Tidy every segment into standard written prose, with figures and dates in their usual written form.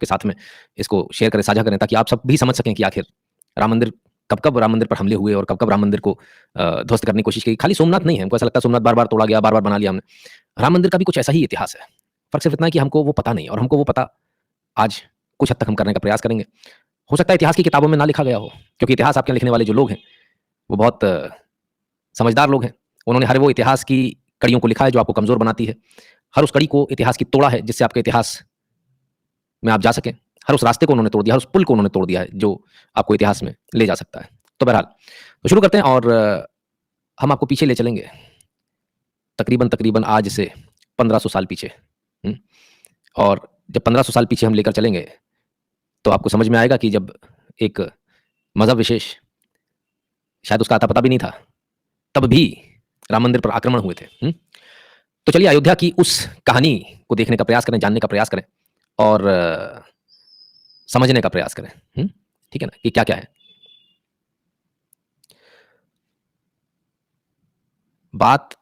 के साथ में इसको शेयर करें, साझा करें, ताकि आप सब भी समझ सकें कि आखिर राम मंदिर कब-कब राम मंदिर पर हमले हुए और कब-कब राम मंदिर को ध्वस्त करने की कोशिश की। खाली सोमनाथ नहीं है, हमको ऐसा लगता है सोमनाथ बार-बार तोड़ा गया, बार-बार बना लिया हमने। राम मंदिर का भी कुछ ऐसा ही इतिहास है। फ़र्क सिर्फ़ इतना है कि हमको वो पता नहीं, और हमको वो पता आज कुछ हद तक हम करने का प्रयास करेंगे। हो सकता है इतिहास की किताबों में ना लिखा गया हो, क्योंकि इतिहास आपके लिखने वाले जो लोग हैं, वो बहुत समझदार लोग हैं। उन्होंने हर वो इतिहास की कड़ियों को लिखा है जो आपको कमज़ोर बनाती है। हर उस कड़ी को इतिहास की तोड़ा है जिससे आपके इतिहास में आप जा सकें। हर उस रास्ते को उन्होंने तोड़ दिया, हर उस पुल को उन्होंने तोड़ दिया है जो आपको इतिहास में ले जा सकता है। तो बहरहाल, तो शुरू करते हैं, और हम आपको पीछे ले चलेंगे, तकरीबन आज से 1500 साल पीछे। हुँ? और जब 1500 साल पीछे हम लेकर चलेंगे, तो आपको समझ में आएगा कि जब एक मज़हब विशेष, शायद उसका अता-पता भी नहीं था, तब भी राम मंदिर पर आक्रमण हुए थे। तो चलिए अयोध्या की उस कहानी को देखने का प्रयास करें, जानने का प्रयास करें, और समझने का प्रयास करें। ठीक है ना? कि क्या-क्या है। बात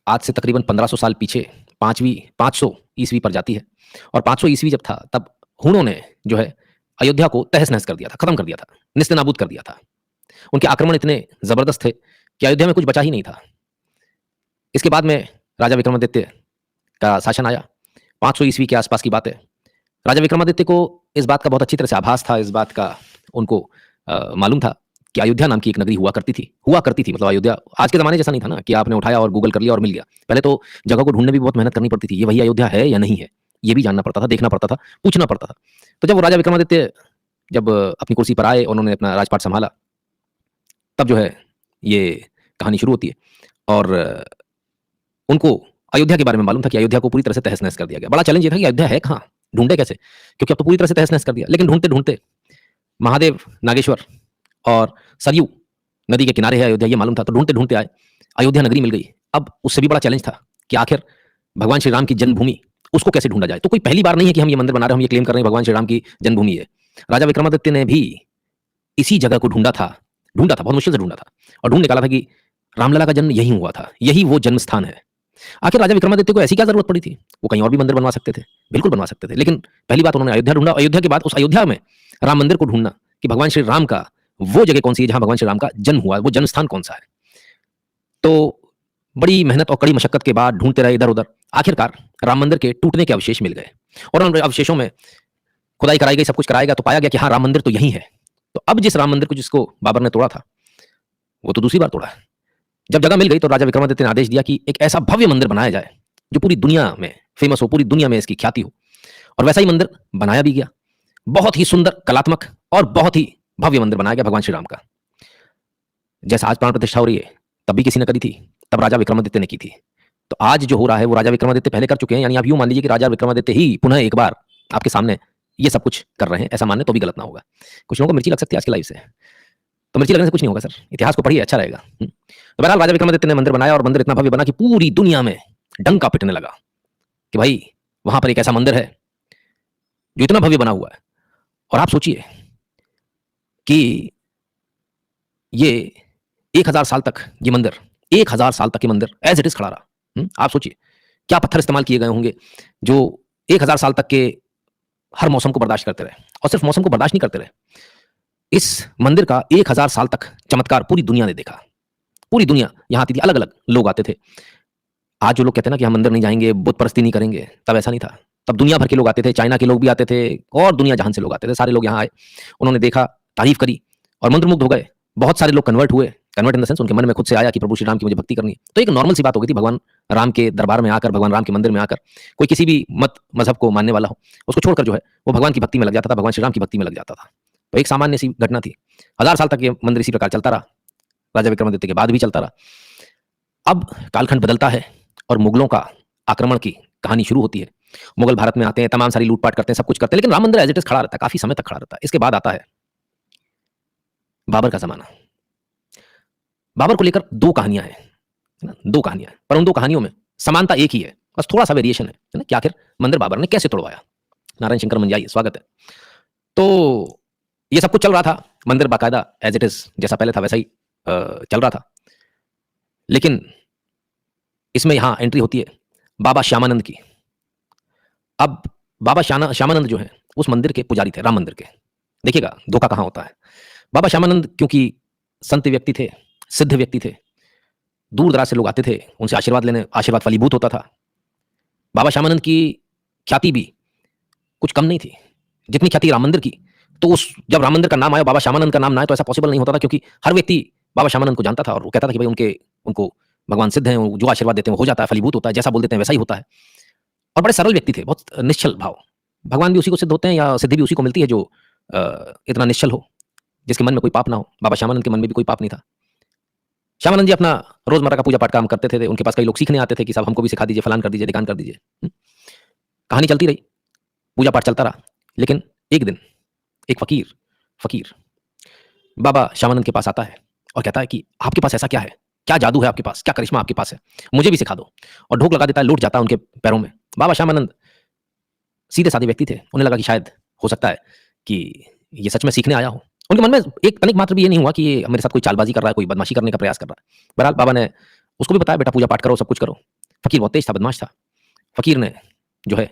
आज से तकरीबन 1500 साल पीछे 500 ईस्वी पर जाती है, और 500 ईस्वी जब था, तब हूणों ने जो है अयोध्या को तहस-नहस कर दिया था, खत्म कर दिया था, नेस्त-ए-नाबूद कर दिया था। उनके आक्रमण इतने ज़बरदस्त थे कि अयोध्या में कुछ बचा ही नहीं था। इसके बाद में राजा विक्रमादित्य का शासन आया। 500 ईस्वी के आसपास की बात है। राजा विक्रमादित्य को इस बात का बहुत अच्छी तरह से आभास था, इस बात का उनको मालूम था कि अयोध्या नाम की एक नगरी हुआ करती थी, मतलब अयोध्या आज के ज़माने जैसा नहीं था ना कि आपने उठाया और गूगल कर लिया और मिल गया। पहले तो जगह को ढूँढने में भी बहुत मेहनत करनी पड़ती थी। ये वही अयोध्या है या नहीं है? ये भी जानना पड़ता था, देखना पड़ता था, पूछना पड़ता था। तो जब वो राजा विक्रमादित्य जब अपनी कुर्सी पर आए, उन्होंने अपना राजपाट सँभाला, तब जो है ये कहानी शुरू होती है, और उनको अयोध्या के बारे में मालूम था कि अयोध्या को पूरी तरह से तहस-नहस कर दिया गया। बड़ा चैलेंज ये था कि अयोध्या है कहाँ? ढूँढे कैसे? क्योंकि अब तो पूरी तरह से तहस-नहस कर दिया। लेकिन ढूँढते-ढूँढते महादेव, नागेश्वर और सरयू नदी के किनारे है अयोध्या, ये मालूम था, तो ढूँढते-ढूँढते आए। अयोध्या नगरी मिल गई। अब उससे भी बड़ा चैलेंज था कि आखिर भगवान श्री राम की जन्मभूमि, उसको कैसे ढूँढा जाए? तो कोई पहली बार नहीं है कि हम ये मंदिर बना रहे हैं, हम ये क्लेम कर रहे हैं भगवान श्री राम की जन्मभूमि है। राजा विक्रमादित्य ने भी इसी जगह को ढूँढा था, बहुत मुश्किल से ढूँढा था, और ढूँढ निकाला था कि रामलला का जन्म यहीं हुआ था, यही वो जन्म स्थान है। आखिर राजा विक्रमादित्य को ऐसी क्या ज़रूरत पड़ी थी? वो कहीं और भी मंदिर बनवा सकते थे, बिल्कुल बनवा सकते थे। लेकिन पहली बात उन्होंने अयोध्या ढूँढा, अयोध्या के बाद उस अयोध्या में राम मंदिर को ढूँढना कि भगवान श्री राम का वो जगह कौन-सी है जहाँ भगवान श्री राम का जन्म हुआ, वो जन्म स्थान कौन-सा है? तो बड़ी मेहनत और कड़ी मशक्कत के बाद ढूँढते रहे इधर-उधर, आखिरकार राम मंदिर के टूटने के अवशेष मिल गए, और उन अवशेषों में खुदाई कराई गई, सब कुछ कराया गया, तो पाया गया कि हाँ, राम मंदिर तो यहीं है। तो अब जिस राम मंदिर को जिसको बाबर ने तोड़ा था, वो तो दूसरी बार तोड़ा है। जब जगह मिल गई, तो राजा विक्रमादित्य ने आदेश दिया कि एक ऐसा भव्य मंदिर बनाया जाए जो पूरी दुनिया में फेमस हो, पूरी दुनिया में इसकी ख्याति हो, और वैसा ही मंदिर बनाया भी गया। बहुत ही सुंदर, कलात्मक और बहुत ही भव्य मंदिर बनाया गया भगवान श्री राम का। जैसा आज प्राण प्रतिष्ठा हो रही है, तब भी किसी ने करी थी, तब राजा विक्रमादित्य ने की थी। तो आज जो हो रहा है वो राजा विक्रमादित्य पहले कर चुके हैं, यानी आप यूँ मान लीजिए कि राजा विक्रमादित्य ही पुनः एक बार आपके सामने ये सब कुछ कर रहे हैं, ऐसा मानने तो भी गलत ना होगा। कुछ लोगों को मिर्ची लग सकती है आज की लाइफ से, तो मिर्ची लगने से कुछ नहीं होगा सर, इतिहास को पढ़िए, अच्छा रहेगा। तो बहरहाल राजा विक्रमादित्य ने मंदिर बनाया, और मंदिर इतना भव्य बना कि पूरी दुनिया में डंका पिटने लगा कि भाई वहाँ पर एक ऐसा मंदिर है जो इतना भव्य बना हुआ है। और आप सोचिए कि ये 1000 साल तक ये मंदिर, 1000 साल तक ये मंदिर एज़ इट इज़ खड़ा रहा। आप सोचिए क्या पत्थर इस्तेमाल किए गए होंगे जो 1000 साल तक के हर मौसम को बर्दाश्त करते रहे, और सिर्फ मौसम को बर्दाश्त नहीं करते रहे, इस मंदिर का 1000 साल तक चमत्कार पूरी दुनिया ने देखा। पूरी दुनिया यहाँ आती थी, अलग-अलग लोग आते थे। आज जो लोग कहते हैं ना कि हम मंदिर नहीं जाएँगे, बुत परस्ती नहीं करेंगे, तब ऐसा नहीं था। तब दुनिया भर के लोग आते थे, चाइना के लोग भी आते थे, और दुनिया जहान से लोग आते थे, सारे लोग यहाँ आए। उन्होंने देखा, तारीफ़ करी और मंत्रमुग्ध हो गए। बहुत सारे लोग कन्वर्ट हुए, कन्वर्ट इन द सेंस उनके मन में खुद से आया कि प्रभु श्री राम की मुझे भक्ति करनी है। तो एक नॉर्मल सी बात हो गई थी, भगवान राम के दरबार में आकर, भगवान राम के मंदिर में आकर, कोई किसी भी मत मज़हब को मानने वाला हो, उसको छोड़कर जो है वो भगवान की भक्ति में लग जाता था, भगवान श्री राम की भक्ति में लग जाता था। तो एक सामान्य सी घटना थी। 1000 साल तक ये मंदिर इसी प्रकार चलता रहा, राजा विक्रमादित्य के बाद भी चलता रहा। अब कालखंड बदलता है और मुगलों का आक्रमण की कहानी शुरू होती है। मुगल भारत में आते हैं, तमाम सारी लूट-पाट करते हैं, सब कुछ करते हैं, लेकिन राम मंदिर एज़ इट इज़ खड़ा रहता है, काफ़ी समय तक खड़ा रहता है। इसके बाद आता है बाबर का ज़माना। बाबर को लेकर 2 कहानियाँ हैं, है ना? 2 कहानियाँ हैं, पर उन 2 कहानियों में समानता एक ही है, बस थोड़ा-सा वेरिएशन है ना? कि आखिर मंदिर बाबर ने कैसे तोड़वाया? नारायण शंकर मंजाई, स्वागत है। तो ये सब कुछ चल रहा था, मंदिर बाकायदा एज़ इट इज़ जैसा पहले था वैसा ही चल रहा था। लेकिन इसमें यहाँ एंट्री होती है बाबा श्यामानंद की। अब बाबा श्यामानंद जो हैं, उस मंदिर के पुजारी थे, राम मंदिर के। देखिएगा धोखा कहाँ होता है। बाबा श्यामानंद क्योंकि संत व्यक्ति थे, सिद्ध व्यक्ति थे, दूर-दराज से लोग आते थे, उनसे आशीर्वाद लेने, आशीर्वाद फलीभूत होता था। बाबा श्यामानंद की ख्याति भी कुछ कम नहीं थी, जितनी ख्याति राम मंदिर की। तो उस जब राम मंदिर का नाम आया, बाबा श्यामानंद का नाम ना आया, तो ऐसा पॉसिबल नहीं होता था, क्योंकि हर व्यक्ति बाबा श्यामानंद को जानता था और वो कहता था कि भाई उनको भगवान सिद्ध हैं, वो जो आशीर्वाद देते हैं वो हो जाता है, फलीभूत होता है, जैसा बोल देते हैं वैसा ही होता है। और बड़े सरल व्यक्ति थे, बहुत निश्चल भाव। भगवान भी उसी को सिद्ध होते हैं या सिद्धि भी उसी को मिलती है जो इतना निश्चल हो, जिसके मन में कोई पाप ना हो। बाबा श्यामानंद के मन में भी कोई पाप नहीं था। श्यामानंद जी अपना रोजमर्रा का पूजा पाठ काम करते थे। उनके पास कई लोग सीखने आते थे कि साहब हमको भी सिखा दीजिए, फलान कर दीजिए, ढिकान कर दीजिए। कहानी चलती रही, पूजा पाठ चलता रहा। लेकिन एक दिन एक फकीर बाबा श्यामानंद के पास आता है और कहता है कि आपके पास ऐसा क्या है, क्या जादू है आपके पास, क्या करिश्मा आपके पास है, मुझे भी सिखा दो। और ढोक लगा देता है, लौट जाता है उनके पैरों में। बाबा श्यामानंद सीधे साधे व्यक्ति थे, उन्हें लगा कि शायद हो सकता है कि ये सच में सीखने आया हो। उनके मन में एक तनिक मात्र भी ये नहीं हुआ कि ये मेरे साथ कोई चालबाजी कर रहा है, कोई बदमाशी करने का प्रयास कर रहा है। बहरहाल बाबा ने उसको भी बताया, बेटा पूजा पाठ करो, सब कुछ करो। फकीर बहुत तेज था, बदमाश था। फकीर ने जो है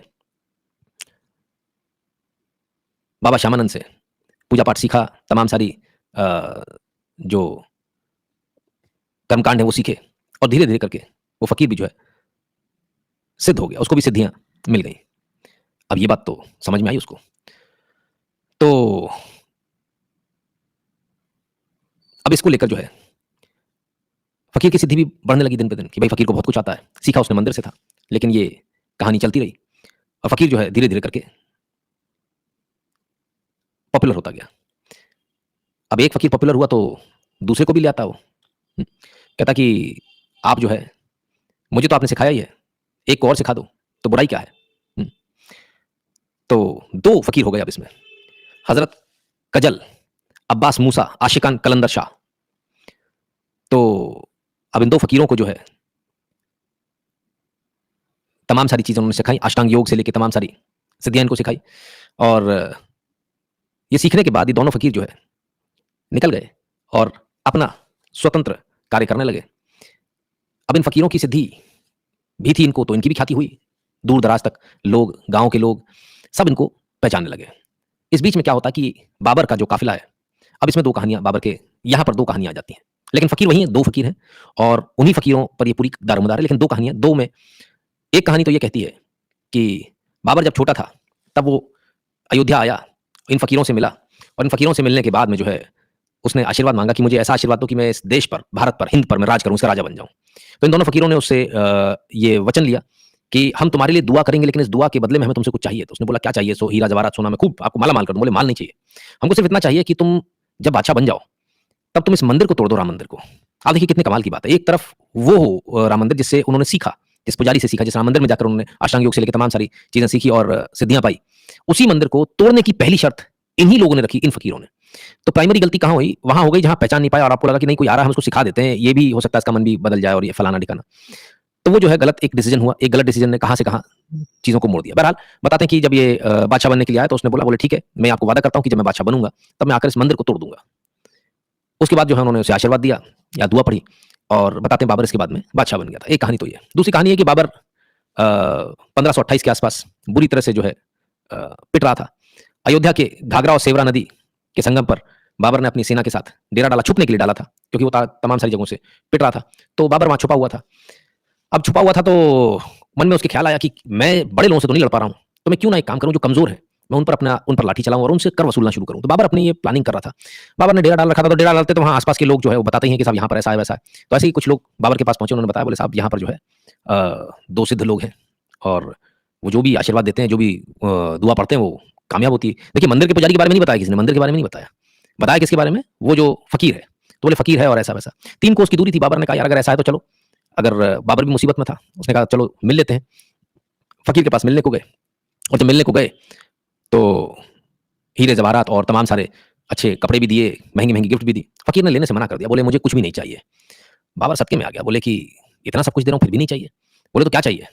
बाबा श्यामानंद से पूजा पाठ सीखा, तमाम सारी जो कर्मकांड है वो सीखे, और धीरे धीरे करके वो फकीर भी जो है सिद्ध हो गया, उसको भी सिद्धियां मिल गई। अब ये बात तो समझ में आई उसको। तो अब इसको लेकर जो है फकीर की सिद्धि भी बढ़ने लगी दिन पे दिन, कि भाई फकीर को बहुत कुछ आता है, सीखा उसने मंदिर से था। लेकिन ये कहानी चलती रही और फकीर जो है धीरे धीरे करके पॉपुलर होता गया। अब एक फकीर पॉपुलर हुआ तो दूसरे को भी ले आता वो। कहता कि आप जो है, मुझे तो आपने सिखाया ही है, एक को और सिखा दो, तो बुराई क्या है। तो दो फकीर हो गए अब इसमें, हजरत कजल, अब्बास मूसा, आशिकान कलंदर शाह। तो अब इन दो फकीरों को जो है तमाम सारी चीजें उन्होंने सिखाई, अष्टांग योग से लेकर तमाम सारी सिद्धियां इनको सिखाई। और ये सीखने के बाद ये दोनों फकीर जो है निकल गए और अपना स्वतंत्र कार्य करने लगे। अब इन फकीरों की सिद्धि भी थी इनको, तो इनकी भी ख्याति हुई। दूर दराज तक लोग, गांव के लोग सब इनको पहचानने लगे। इस बीच में क्या होता कि बाबर का जो काफिला है, अब इसमें दो कहानियां, बाबर के यहां पर दो कहानियां आ जाती हैं। लेकिन फकीर वही है, दो फकीर हैं और उन्हीं फकीरों पर ये पूरी दारोमदार है। लेकिन दो कहानियां, दो में एक कहानी तो ये कहती है कि बाबर जब छोटा था तब वो अयोध्या आया, इन फकीरों से मिला, और इन फकीरों से मिलने के बाद में जो है उसने आशीर्वाद मांगा कि मुझे ऐसा आशीर्वाद दो कि मैं इस देश पर, भारत पर, हिंद पर मैं राज करूं, इसका राजा बन जाऊं। तो इन दोनों फकीरों ने उससे ये वचन लिया कि हम तुम्हारे लिए दुआ करेंगे, लेकिन इस दुआ के बदले में हमें तुमसे कुछ चाहिए। तो उसने बोला क्या चाहिए? सो हीरा जवाहरात सोना, मैं खूब आपको माला माल कर दूं। बोले माल नहीं चाहिए, हमको सिर्फ इतना चाहिए कि तुम जब बादशाह बन जाओ तब तुम इस मंदिर को तोड़ दो, राम मंदिर को। आप देखिए कितने कमाल की बात है। एक तरफ वो राम मंदिर जिससे उन्होंने सीखा, जिस पुजारी से सीखा, जिस राम मंदिर में जाकर उन्होंने अष्टांग योग से लेकर तमाम सारी चीजें सीखी और सिद्धियां पाई, उसी मंदिर को तोड़ने की पहली शर्त इन्हीं लोगों ने रखी, इन फकीरों ने। तो प्राइमरी गलती कहां हुई? वहां हो गई जहां पहचान नहीं पाया और आपको लगा कि नहीं कोई आ रहा है, हम उसको सिखा देते हैं, ये भी हो सकता है इसका मन भी बदल जाए और ये फलाना ढिकाना। तो वो जो है गलत एक डिसीजन हुआ। एक गलत डिसीजन ने कहां से कहां चीजों को मोड़ दिया। बहरहाल बताते हैं कि जब ये बादशाह बनने के लिए आया तो उसने बोला, बोले ठीक है, मैं आपको वादा करता हूं कि जब मैं बादशाह बनूंगा तब मैं आकर इस मंदिर को तोड़ दूंगा। उसके बाद जो है उन्होंने उसे आशीर्वाद दिया या दुआ पढ़ी, और बताते हैं बाबर इसके बाद में बादशाह बन गया था। एक कहानी तो ये। दूसरी कहानी है कि बाबर 1528 के आसपास बुरी तरह से जो है पिट रहा था। अयोध्या के घाघरा और सेवरा नदी के संगम पर बाबर ने अपनी सेना के साथ डेरा डाला, छुपने के लिए डाला था, क्योंकि वो तमाम सारी जगहों से पिट रहा था। तो बाबर वहां छुपा हुआ था। अब छुपा हुआ था तो मन में उसके ख्याल आया कि मैं बड़े लोगों से तो नहीं लड़ पा रहा हूं, तो मैं क्यों ना एक काम करूं, जो कमजोर है मैं उन पर लाठी चलाऊं और उनसे कर वसूलना शुरू करूं। तो बाबर अपनी ये प्लानिंग कर रहा था। बाबर ने डेरा डाल रखा था, तो डेरा डालते तो वहां आसपास के लोग जो है वो बताते हैं कि साहब यहाँ पर ऐसा है वैसा है। तो ऐसे ही कुछ लोग बाबर के पास पहुंचे, उन्होंने बताया, बोले साहब यहाँ पर जो है दो सिद्ध लोग हैं और वो जो भी आशीर्वाद देते हैं, जो भी दुआ पढ़ते हैं, वो कामयाब होती है। देखिए मंदिर के पुजारी के बारे में नहीं बताया किसी ने, मंदिर के बारे में नहीं बताया। बताया किसके बारे में? वो जो फकीर है। तो बोले फकीर है और ऐसा वैसा। 3 कोस की दूरी थी। बाबर ने कहा यार अगर ऐसा है तो चलो। अगर बाबर भी मुसीबत में था, उसने कहा चलो मिल लेते हैं। फकीर के पास मिलने को गए, और जब मिलने को गए तो हीरे जवाहरात और तमाम सारे अच्छे कपड़े भी दिए, महंगी महंगी गिफ्ट भी दी। फकीर ने लेने से मना कर दिया, बोले मुझे कुछ भी नहीं चाहिए। बाबर सदके में आ गया, बोले कि इतना सब कुछ दे रहा हूं फिर भी नहीं चाहिए। बोले तो क्या चाहिए?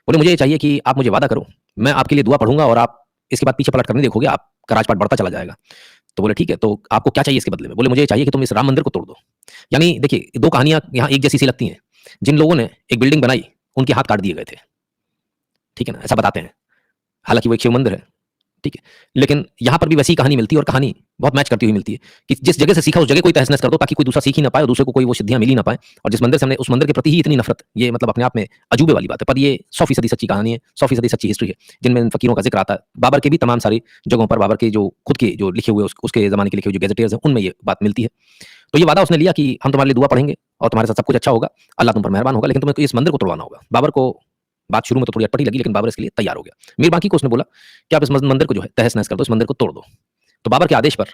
बोले मुझे ये चाहिए कि आप मुझे वादा करो, मैं आपके लिए दुआ पढ़ूंगा और आप इसके बाद पीछे पलट कर नहीं देखोगे, आपका राजपाट बढ़ता चला जाएगा। तो बोले ठीक है, तो आपको क्या चाहिए इसके बदले में? बोले मुझे चाहिए कि तुम इस राम मंदिर को तोड़ दो। यानी देखिए दो कहानियां यहाँ एक जैसी सी लगती हैं। जिन लोगों ने एक बिल्डिंग बनाई उनके हाथ काट दिए गए थे, ठीक है ना, ऐसा बताते हैं। हालांकि वो एक शिव मंदिर है, ठीक है। लेकिन यहाँ पर भी वैसी कहानी मिलती है और कहानी बहुत मैच करती हुई मिलती है कि जिस जगह से सीखा उस जगह कोई तहस-नहस कर दो ताकि कोई दूसरा सीख ही ना पाए और दूसरे को कोई वो सिद्धियाँ मिल ही ना पाएँ। और जिस मंदिर से हमने उस मंदिर के प्रति ही इतनी नफ़रत, ये मतलब अपने आप में अजूबे वाली बात है। पर ये 100% सच्ची कहानी है, 100% सच्ची हिस्ट्री है, जिनमें इन फ़कीरों का ज़िक्र आता है। बाबर के भी तमाम सारी जगहों पर बाबर के जो खुद के जो लिखे हुए उसके ज़माने के लिखे हुए जो गैज़ेटियर्स हैं, उनमें ये बात मिलती है। तो ये वादा उसने लिया कि हम तुम्हारे लिए दुआ पढ़ेंगे और तुम्हारे साथ सब कुछ अच्छा होगा, अल्लाह तुम पर मेहरबान होगा, लेकिन तुम्हें तो इस मंदिर को तुड़वाना होगा। बाबर को बात शुरू में तो थोड़ी अटपटी लगी, लेकिन बाबर इसके लिए तैयार हो गया। मीर बाँकी को उसने बोला कि आप इस मंदिर को जो है तहस-नहस कर दो, इस मंदिर को तोड़ दो। तो बाबर के आदेश पर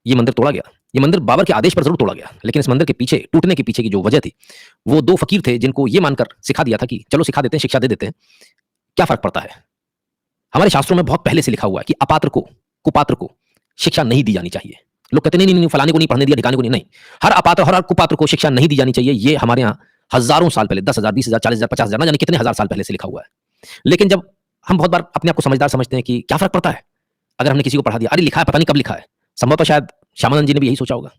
ये मंदिर तोड़ा गया। ये मंदिर बाबर के आदेश पर ज़रूर तोड़ा गया, लेकिन इस मंदिर के पीछे, टूटने के पीछे की जो वजह थी, वो 2 फ़कीर थे जिनको ये मानकर सिखा दिया था कि चलो सिखा देते हैं, शिक्षा दे देते हैं, क्या फ़र्क पड़ता है? हमारे शास्त्रों में बहुत पहले से लिखा हुआ है कि अपात्र को, कुपात्र को शिक्षा नहीं दी जानी चाहिए। लोग कहते हैं नहीं, नहीं, नहीं, फलाने को नहीं पढ़ने दिया, ढिकाने को नहीं, नहीं। हर अपात्र, हर कुपात्र को शिक्षा नहीं दी जानी चाहिए। ये हमारे यहाँ हज़ारों साल पहले 10,000, 20,000, 40,000, 50,000 ना जाने कितने हज़ार साल पहले से लिखा हुआ है। लेकिन जब हम बहुत बार अपने आप को समझदार समझते हैं कि क्या फ़र्क पड़ता है? अगर हमने किसी को पढ़ा दिया, अरे लिखा है, पता नहीं कब लिखा है। संभवतः शायद श्यामानंद जी ने भी यही सोचा होगा।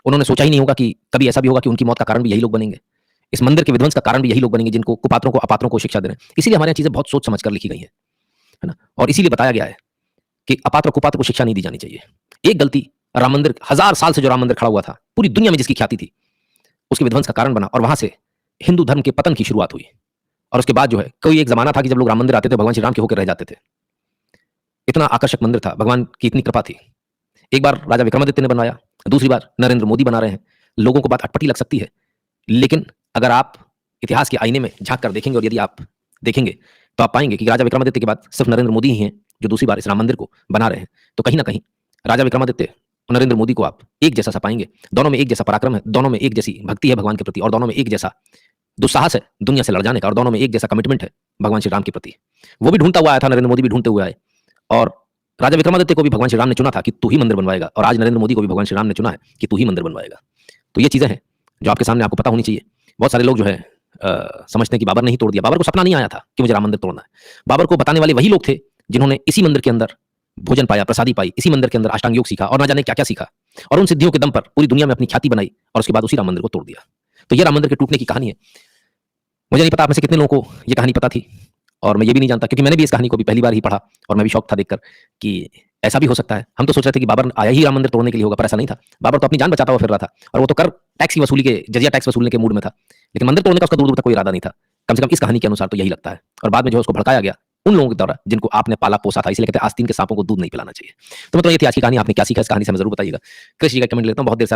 उन्होंने सोचा ही नहीं होगा कि कभी ऐसा भी होगा कि उनकी मौत का कारण भी यही लोग बनेंगे। इस मंदिर के विध्वंस का कारण भी यही लोग बनेंगे जिनको कुपात्रों को, अपात्रों को शिक्षा दे रहे हैं। इसीलिए हमारे यहाँ चीज़ें बहुत सोच समझ कर लिखी गई हैं, है ना? और इसीलिए बताया गया है कि अपात्र, कुपात्र को शिक्षा नहीं दी जानी चाहिए। एक गलती राम मंदिर, 1000 साल से जो राम मंदिर खड़ा हुआ था, पूरी दुनिया में जिसकी ख्याति थी, उसके विध्वंस का कारण बना और वहाँ से हिंदू धर्म के पतन की शुरुआत हुई। और उसके बाद जो है, कोई एक ज़माना था कि जब लोग राम मंदिर आते थे, भगवान श्री राम के होकर रह जाते थे। इतना आकर्षक मंदिर था, भगवान की इतनी कृपा थी। एक बार राजा विक्रमादित्य ने बनवाया, दूसरी बार नरेंद्र मोदी बना रहे हैं। लोगों को बात अटपटी लग सकती है, लेकिन अगर आप इतिहास के आईने में झाँक कर देखेंगे और यदि आप देखेंगे, तो आप पाएँगे कि राजा विक्रमादित्य के बाद सिर्फ नरेंद्र मोदी ही हैं, जो दूसरी बार इस राम मंदिर को बना रहे हैं। तो कहीं न कहीं राजा विक्रमादित्य और नरेंद्र मोदी को आप एक जैसा सा पाएँगे। दोनों में एक जैसा पराक्रम है, दोनों में एक जैसी भक्ति है भगवान के प्रति और दोनों में एक जैसा दुस्साहस है दुनिया से लड़ जाने का और दोनों में एक जैसा कमिटमेंट है भगवान श्री राम के प्रति। वो भी ढूँढता हुआ आया था, नरेंद्र मोदी भी ढूँढते हुए आए और राजा विक्रमादित्य को भी भगवान श्री राम ने चुना था कि तू ही मंदिर बनवाएगा और आज नरेंद्र मोदी को भी भगवान श्री राम ने चुना है कि तू ही मंदिर बनवाएगा। तो ये चीज़ें हैं जो आपके सामने आपको पता होनी चाहिए। बहुत सारे लोग जो है समझते हैं कि बाबर ने ही तोड़ दिया। बाबर को सपना नहीं आया था कि मुझे राम मंदिर तोड़ना है। बाबर को बताने वाले वही लोग थे जिन्होंने इसी मंदिर के अंदर भोजन पाया, प्रसादी पाई, इसी मंदिर के अंदर अष्टांग योग सीखा और ना जाने क्या-क्या सीखा और उन सिद्धियों के दम पर पूरी दुनिया में अपनी ख्याति बनाई और उसके बाद उसी राम मंदिर को तोड़ दिया। तो ये राम मंदिर के टूटने की कहानी है। मुझे नहीं पता आप में से कितने लोगों को ये कहानी पता थी और मैं ये भी नहीं जानता क्योंकि मैंने भी इस कहानी को भी पहली बार ही पढ़ा और मैं भी शॉक था देखकर कि ऐसा भी हो सकता है। हम तो सोच रहे थे कि बाबर आया ही राम मंदिर तोड़ने के लिए होगा, पर ऐसा नहीं था। बाबर तो अपनी जान बचाता हुआ फिर रहा था और वो तो कर टैक्स की वसूली के, जजिया टैक्स वसूलने के मूड में था। लेकिन मंदिर तोड़ने का उसका दूर-दूर तक कोई इरादा नहीं था। कम से कम इस कहानी के अनुसार तो यही लगता है। और बाद में जो है उसको भड़काया गया उन लोगों के द्वारा जिनको आपने पाला-पोसा था। इसलिए कहते हैं आस्तीन के साँपों को दूध नहीं पिलाना चाहिए। तो मतलब ये थी आज की कहानी। आपने क्या सीखा इस कहानी से हमें ज़रूर बताइएगा। कृषि जी का कमेंट लेता हूँ, बहुत देर से